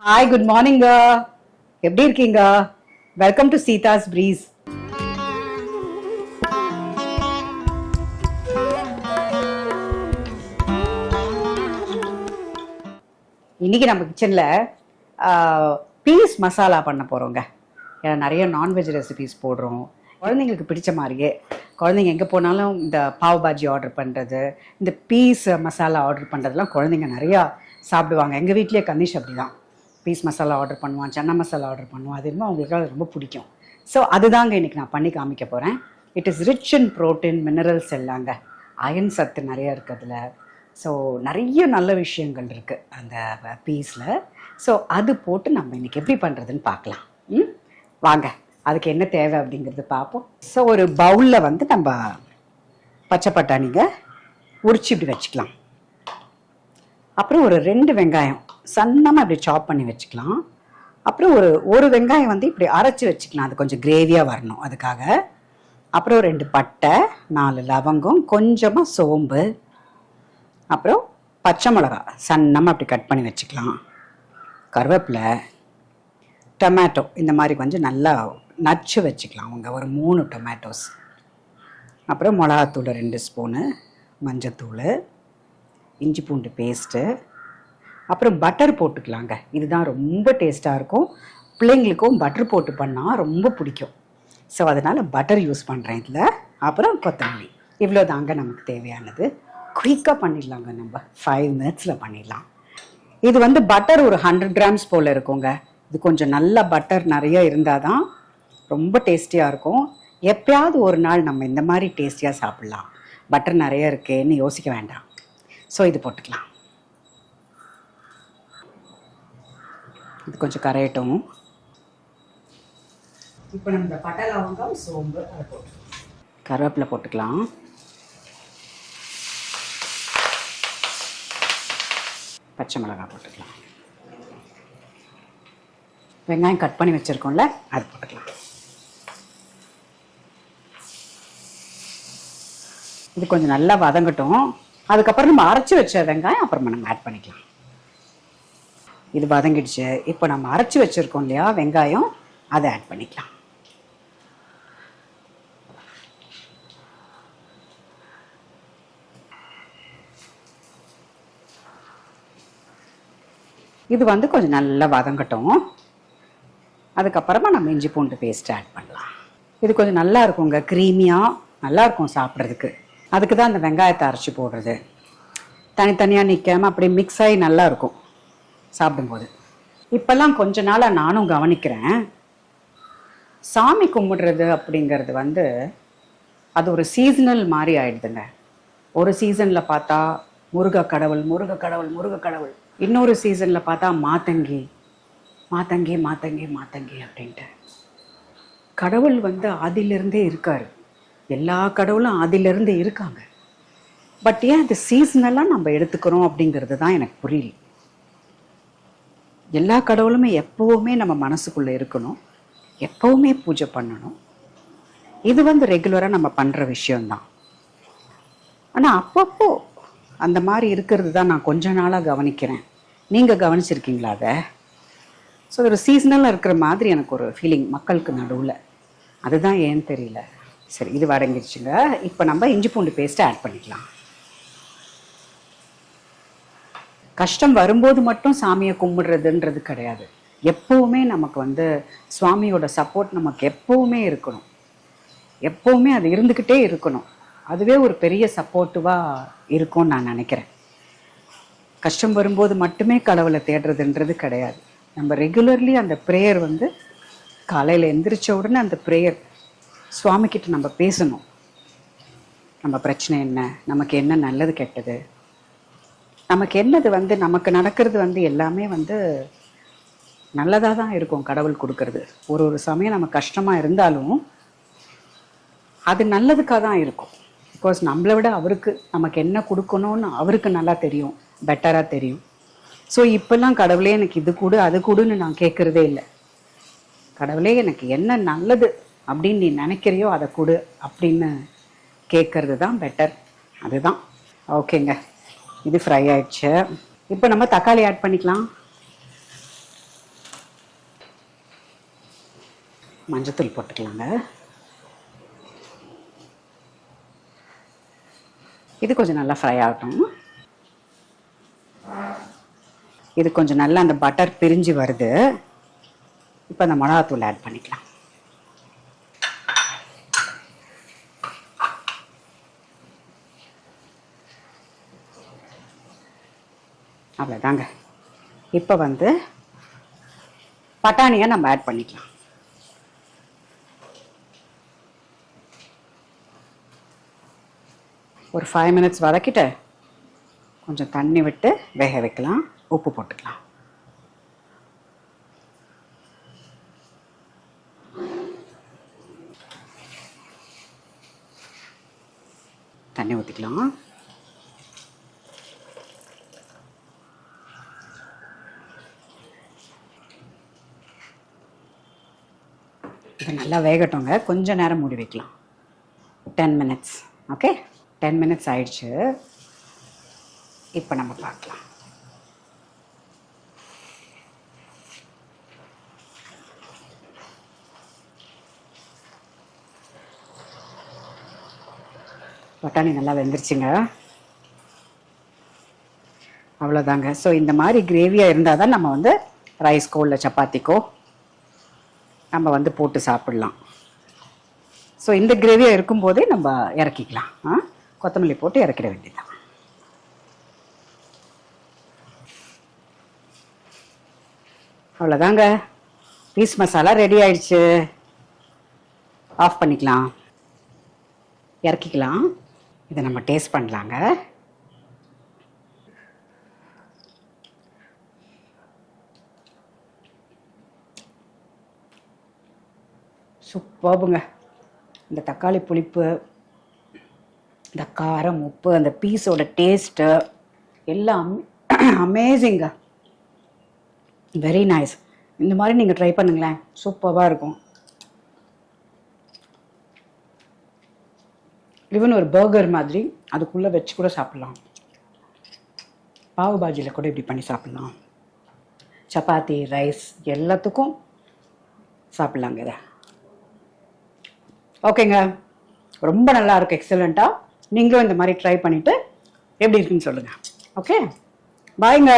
Hi, good மார்னிங்க. எப்படி இருக்கீங்க? Welcome to Seetha's breeze. இன்னைக்கு நம்ம கிச்சன்ல பீஸ் மசாலா பண்ண போறோங்க. ஏன்னா நிறைய நான்வெஜ் ரெசிபிஸ் போடுறோம். குழந்தைங்களுக்கு பிடிச்ச மாதிரியே குழந்தைங்க எங்கே போனாலும் இந்த பாவ் பாஜி ஆர்டர் பண்ணுறது, இந்த பீஸ் மசாலா ஆர்டர் பண்ணுறதுலாம் குழந்தைங்க நிறையா சாப்பிடுவாங்க. எங்கள் வீட்லேயே கனிஷ் அப்படி தான் பீஸ் மசாலா ஆர்டர் பண்ணுவான், சன்னா மசாலா ஆர்டர் பண்ணுவான். அது இன்னும் அவங்களுக்கு அது ரொம்ப பிடிக்கும். ஸோ அதுதாங்க இன்றைக்கி நான் பண்ணி காமிக்க போகிறேன். It is rich in protein, minerals எல்லாங்க. அயன் சத்து நிறைய இருக்கிறதுல. ஸோ நிறைய நல்ல விஷயங்கள் இருக்குது அந்த பீஸில். ஸோ அது போட்டு நம்ம இன்றைக்கி எப்படி பண்ணுறதுன்னு பார்க்கலாம். வாங்க, அதுக்கு என்ன தேவை அப்படிங்கிறது பார்ப்போம். ஸோ ஒரு பவுலில் வந்து நம்ம பச்சை பட்டாணிங்க உரிச்சு இப்படி வச்சுக்கலாம். அப்புறம் ஒரு 2 வெங்காயம் சன்னமாக இப்படி சாப் பண்ணி வச்சுக்கலாம். அப்புறம் ஒரு வெங்காயம் வந்து இப்படி அரைச்சி வச்சுக்கலாம், அது கொஞ்சம் கிரேவியாக வரணும் அதுக்காக. அப்புறம் 2 பட்டை, 4 லவங்கம், கொஞ்சமாக சோம்பு, அப்புறம் பச்சை மிளகா சன்னமாக அப்படி கட் பண்ணி வச்சுக்கலாம். கருவேப்பிலை, டொமேட்டோ இந்த மாதிரி கொஞ்சம் நல்லா நச்சு வச்சுக்கலாம். அவங்க ஒரு 3 டொமேட்டோஸ். அப்புறம் மிளகாத்தூள் 2 ஸ்பூனு, மஞ்சத்தூள், இஞ்சி பூண்டு பேஸ்ட்டு, அப்புறம் பட்டர் போட்டுக்கலாங்க. இதுதான் ரொம்ப டேஸ்ட்டாக இருக்கும். பிள்ளைங்களுக்கும் பட்டர் போட்டு பண்ணால் ரொம்ப பிடிக்கும். ஸோ அதனால் பட்டர் யூஸ் பண்ணுறேன் இதில். அப்புறம் கொத்தமல்லி. இவ்வளோ தாங்க நமக்கு தேவையானது. குயிக்காக பண்ணிடலாங்க, நம்ம 5 மினிட்ஸில் பண்ணிடலாம். இது வந்து பட்டர் ஒரு 100 கிராம்ஸ் போல் இருக்குங்க. இது கொஞ்சம் நல்ல பட்டர் நிறைய இருந்தால் தான் ரொம்ப டேஸ்டியாக இருக்கும். எப்பயாவது ஒரு நாள் நம்ம இந்த மாதிரி டேஸ்டியாக சாப்பிட்லாம். பட்டர் நிறைய இருக்கேன்னு யோசிக்க வேண்டாம். ஸோ இது போட்டுக்கலாம். இது கொஞ்சம் கரையட்டும். இப்போ நம்ம இந்த பட்டை, லவங்கம், சோம்பு அதை போட்டுக்கலாம். கருவேப்பிலை போட்டுக்கலாம். பச்சை மிளகாய் போட்டுக்கலாம். வெங்காயம் கட் பண்ணி வச்சுருக்கோம்ல, அது போட்டுக்கலாம். இது கொஞ்சம் நல்லா வதங்கட்டும். அதுக்கப்புறம் நம்ம அரைச்சி வச்ச வெங்காயம் அப்புறமா நம்ம ஆட் பண்ணிக்கலாம். இது வதங்கிடுச்சு. இப்போ நம்ம அரைச்சி வச்சுருக்கோம் இல்லையா வெங்காயம், அதை ஆட் பண்ணிக்கலாம். இது வந்து கொஞ்சம் நல்லா வதங்கட்டும். அதுக்கப்புறமா நம்ம இஞ்சி பூண்டு பேஸ்ட் ஆட் பண்ணலாம். இது கொஞ்சம் நல்லா இருக்குங்க, க்ரீமியாக நல்லா இருக்கும் சாப்பிட்றதுக்கு. அதுக்கு தான் அந்த வெங்காயத்தை அரைச்சி போடுறது. தனித்தனியாக நிற்காமல் அப்படியே மிக்ஸ் ஆகி நல்லா இருக்கும் சாப்பிடும்போது. இப்போல்லாம் கொஞ்ச நாளாக நானும் கவனிக்கிறேன், சாமி கும்பிடுறது அப்படிங்கிறது வந்து அது ஒரு சீசனல் மாதிரி ஆயிடுதுங்க. ஒரு சீசனில் பார்த்தா முருக கடவுள் முருக கடவுள் முருக கடவுள், இன்னொரு சீசனில் பார்த்தா மாத்தங்கி மாத்தங்கி மாத்தங்கி மாத்தங்கி அப்படின்ட்டு. கடவுள் வந்து ஆதியிலிருந்தே இருக்காரு. எல்லா கடவுளும் ஆதியிலிருந்து இருக்காங்க. பட் ஏன் அது சீசனெல்லாம் நம்ம எடுத்துக்கிறோம் அப்படிங்கிறது தான் எனக்கு புரியல. எல்லா கடவுளுமே எப்போவுமே நம்ம மனசுக்குள்ளே இருக்கணும், எப்போவுமே பூஜை பண்ணணும். இது வந்து ரெகுலராக நம்ம பண்ணுற விஷயம்தான். ஆனால் அப்பப்போ அந்த மாதிரி இருக்கிறது தான் நான் கொஞ்ச நாளாக கவனிக்கிறேன். நீங்கள் கவனிச்சிருக்கீங்களா அதை? ஸோ ஒரு சீசனலாக இருக்கிற மாதிரி எனக்கு ஒரு ஃபீலிங் மக்களுக்கு நடுவில். அதுதான் ஏன்னு தெரியல. சரி, இது வதங்கிடுச்சுங்க. இப்போ நம்ம இஞ்சி பூண்டு பேஸ்ட்டை ஆட் பண்ணிக்கலாம். கஷ்டம் வரும்போது மட்டும் சாமியை கும்பிடுறதுன்றது கிடையாது. எப்போவுமே நமக்கு வந்து சுவாமியோட சப்போர்ட் நமக்கு எப்போவுமே இருக்கணும். எப்போவுமே அது இருந்துக்கிட்டே இருக்கணும். அதுவே ஒரு பெரிய சப்போர்ட்டிவாக இருக்கும்னு நான் நினைக்கிறேன். கஷ்டம் வரும்போது மட்டுமே கடவுளை தேடுறதுன்றது கிடையாது. நம்ம ரெகுலர்லி அந்த ப்ரேயர் வந்து காலையில் எந்திரிச்ச உடனே அந்த ப்ரேயர் சுவாமிக்கிட்ட நம்ம பேசணும். நம்ம பிரச்சனை என்ன, நமக்கு என்ன நல்லது கெட்டது, நமக்கு என்னது வந்து நமக்கு நடக்கிறது வந்து எல்லாமே வந்து நல்லதாக தான் இருக்கும். கடவுள் கொடுக்கறது ஒரு சமயம் நம்ம கஷ்டமாக இருந்தாலும் அது நல்லதுக்காக தான் இருக்கும். பிகாஸ் நம்மளை விட அவருக்கு நமக்கு என்ன கொடுக்கணும்னு அவருக்கு நல்லா தெரியும், பெட்டராக தெரியும். ஸோ இப்போல்லாம் கடவுளே எனக்கு இது கொடு அது கொடுன்னு நான் கேட்குறதே இல்லை. கடவுளே எனக்கு என்ன நல்லது அப்படின்னு நீ நினைக்கிறியோ அதை கொடு அப்படின்னு கேட்கறது தான் பெட்டர். அதுதான். ஓகேங்க, இது ஃப்ரை ஆயிடுச்சு. இப்போ நம்ம தக்காளி ஆட் பண்ணிக்கலாம். மஞ்சத்தூள் போட்டுக்கலாங்க. இது கொஞ்சம் நல்லா ஃப்ரை ஆகட்டும். இது கொஞ்சம் நல்லா அந்த பட்டர் பிரிஞ்சு வருது. இப்போ அந்த மிளகாத்தூள் ஆட் பண்ணிக்கலாம். அவ்வளோதாங்க. இப்போ பட்டாணியை நம்ம ஆட் பண்ணிக்கலாம். ஒரு 5 minutes வதக்கிட்டு கொஞ்சம் தண்ணி விட்டு வேக வைக்கலாம். உப்பு போட்டுக்கலாம். தண்ணி ஊற்றிக்கலாம். இது நல்லா வேகட்டுங்க. கொஞ்சம் நேரம் மூடி வைக்கலாம். 10 minutes. ஓகே, 10 minutes ஆயிடுச்சு. இப்போ நம்ம பார்க்கலாம். பட்டாணி நல்லா வெந்துருச்சுங்க. அவ்வளோதாங்க. ஸோ இந்த மாதிரி கிரேவியாக இருந்தால் தான் நம்ம ரைஸ்க்கோ இல்லை சப்பாத்திக்கோ நம்ம போட்டு சாப்பிடலாம். ஸோ இந்த கிரேவியாக இருக்கும்போதே நம்ம இறக்கிக்கலாம். கொத்தமல்லி போட்டு இறக்கிட வேண்டியதுதான். அவ்வளோதாங்க. பீஸ் மசாலா ரெடி ஆயிடுச்சு. ஆஃப் பண்ணிக்கலாம். இறக்கிக்கலாம். இதை நம்ம டேஸ்ட் பண்ணலாங்க. சூப்பர்புங்க. இந்த தக்காளி புளிப்பு, இந்த காரம், உப்பு, அந்த பீஸோட டேஸ்ட்டு எல்லாம் அமேசிங்க. Very nice. இந்த மாதிரி நீங்கள் ட்ரை பண்ணுங்களேன். சூப்பராக இருக்கும். ஈவன் ஒரு பர்கர் மாதிரி அதுக்குள்ளே வச்சு கூட சாப்பிட்லாம். பாவு பாஜியில் கூட இப்படி பண்ணி சாப்பிட்லாம். சப்பாத்தி, ரைஸ் எல்லாத்துக்கும் சாப்பிட்லாங்க இதை. ஓகேங்க, ரொம்ப நல்லா இருக்கும். எக்ஸலண்ட்டாக. நீங்களும் இந்த மாதிரி ட்ரை பண்ணிவிட்டு எப்படி இருக்குன்னு சொல்லுங்கள். ஓகே, பாய்ங்க.